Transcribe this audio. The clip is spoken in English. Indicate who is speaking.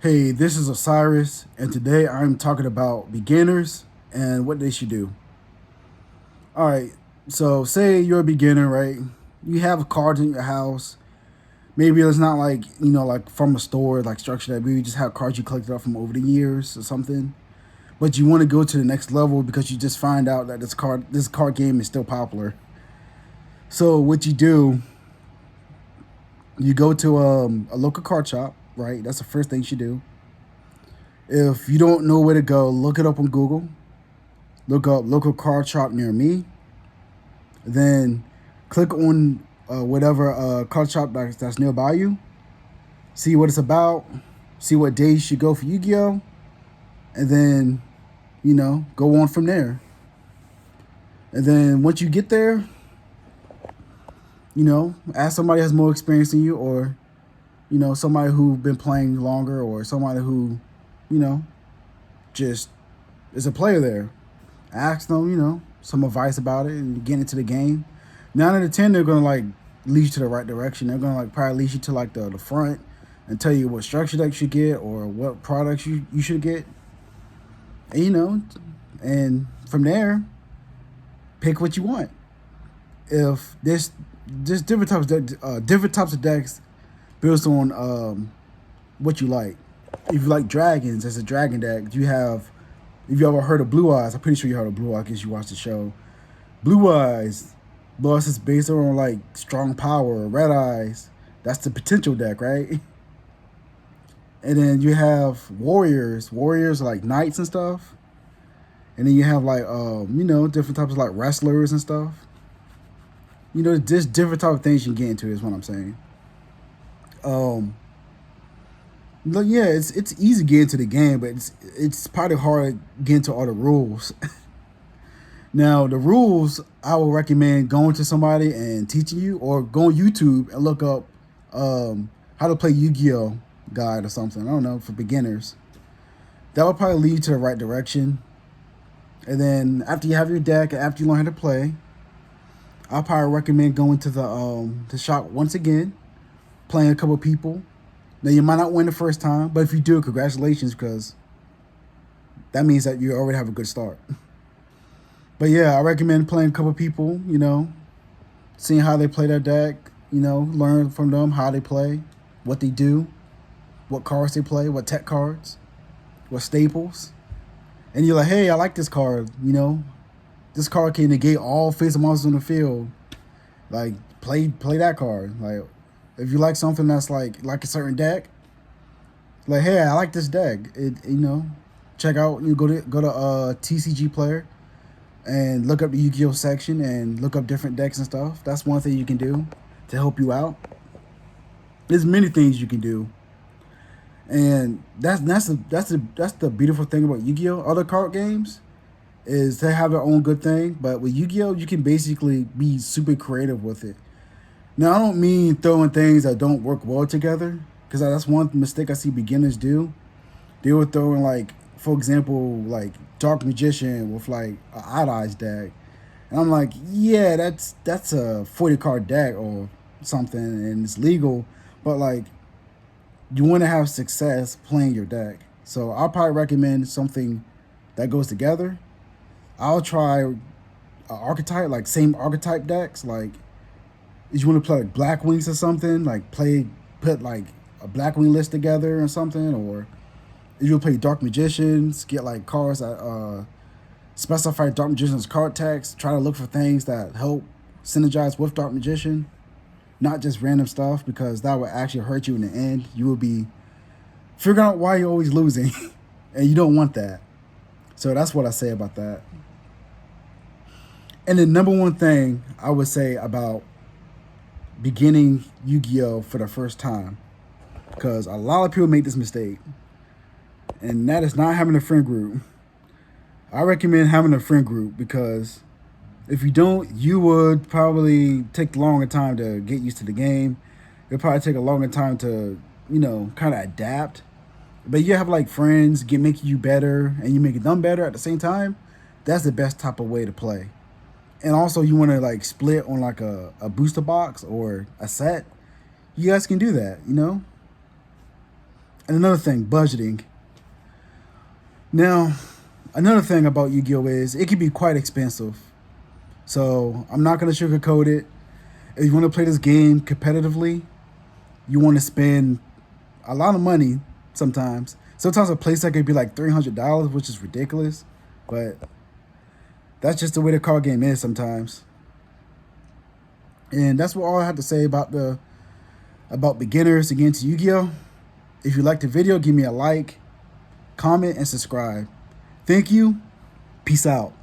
Speaker 1: Hey, this is Osiris, and today I'm talking about beginners and what they should do. All right, so say you're a beginner, right? You have cards in your house. Maybe it's not like, like from a store, like structure that maybe you just have cards you collected up from over the years or something. But you want to go to the next level because you just find out that this card game is still popular. So what you do, you go to a local card shop, right? That's the first thing you should do. If you don't know where to go, look it up on Google. Look up local card shop near me. Then click on whatever card shop that's nearby you. See what it's about. See what days you should go for Yu-Gi-Oh, and then go on from there. And then once you get there, ask somebody who has more experience than you, or somebody who's been playing longer, or somebody who you know just is a player there. Ask them, some advice about it and get into the game. 9 out of 10, they're gonna like lead you to the right direction. They're gonna like probably lead you to like the front and tell you what structure that you should get or what products you should get. And and from there, pick what you want. If there's different types of decks based on what you like. If you like dragons, there's a dragon deck. You have if you ever heard of Blue Eyes, I'm pretty sure you heard of Blue Eyes because you watched the show. Blue Eyes, boss is based on like strong power. Red Eyes, that's the potential deck, right? And then you have warriors. Warriors are like knights and stuff. And then you have like different types of like wrestlers and stuff. Just different type of things you can get into is what I'm saying. Um, yeah, it's easy to get into the game, but it's probably hard to get into all the rules. Now, the rules, I would recommend going to somebody and teaching you, or go on YouTube and look up how to play Yu-Gi-Oh guide or something. I don't know, for beginners. That would probably lead you to the right direction. And then after you have your deck, after you learn how to play, I'll probably recommend going to the shop once again, playing a couple of people. Now you might not win the first time, but if you do, congratulations, because that means that you already have a good start. But yeah, I recommend playing a couple of people. Seeing how they play their deck. Learn from them how they play, what they do, what cards they play, what tech cards, what staples. And you're like, hey, I like this card. This card can negate all face monsters on the field. Like, play that card. Like, if you like something that's like a certain deck, like, hey, I like this deck. Check out. You go to TCG Player and look up the Yu-Gi-Oh section and look up different decks and stuff. That's one thing you can do to help you out. There's many things you can do, and that's the beautiful thing about Yu-Gi-Oh. Other card games is they have their own good thing, but with Yu-Gi-Oh, you can basically be super creative with it. Now, I don't mean throwing things that don't work well together, because that's one mistake I see beginners do. They were throwing, like, for example, like Dark Magician with like a Odd Eyes deck, and I'm like, yeah, that's a 40 card deck or something, and it's legal, but like you want to have success playing your deck. So I'll probably recommend something that goes together. I'll try archetype, like same archetype decks. Like, if you want to play like Black Wings or something, like put like a Black Wing list together or something, or if you play Dark Magicians, get like cards that specify Dark Magician's card text. Try to look for things that help synergize with Dark Magician, not just random stuff, because that would actually hurt you in the end. You will be figuring out why you're always losing, and you don't want that. So that's what I say about that. And the number one thing I would say about beginning Yu-Gi-Oh for the first time, because a lot of people make this mistake, and that is not having a friend group. I recommend having a friend group, because if you don't, you would probably take a longer time to get used to the game. It'll probably take a longer time to, kind of adapt. But you have like friends get make you better, and you make them better at the same time. That's the best type of way to play. And also, you want to like split on like a booster box or a set. You guys can do that. And another thing, budgeting. Now, another thing about Yu-Gi-Oh is it can be quite expensive. So I'm not gonna sugarcoat it. If you want to play this game competitively, you want to spend a lot of money sometimes. Sometimes a playset could be like $300, which is ridiculous. But that's just the way the card game is sometimes. And that's what all I have to say about beginners against Yu-Gi-Oh. If you liked the video, give me a like, comment, and subscribe. Thank you. Peace out.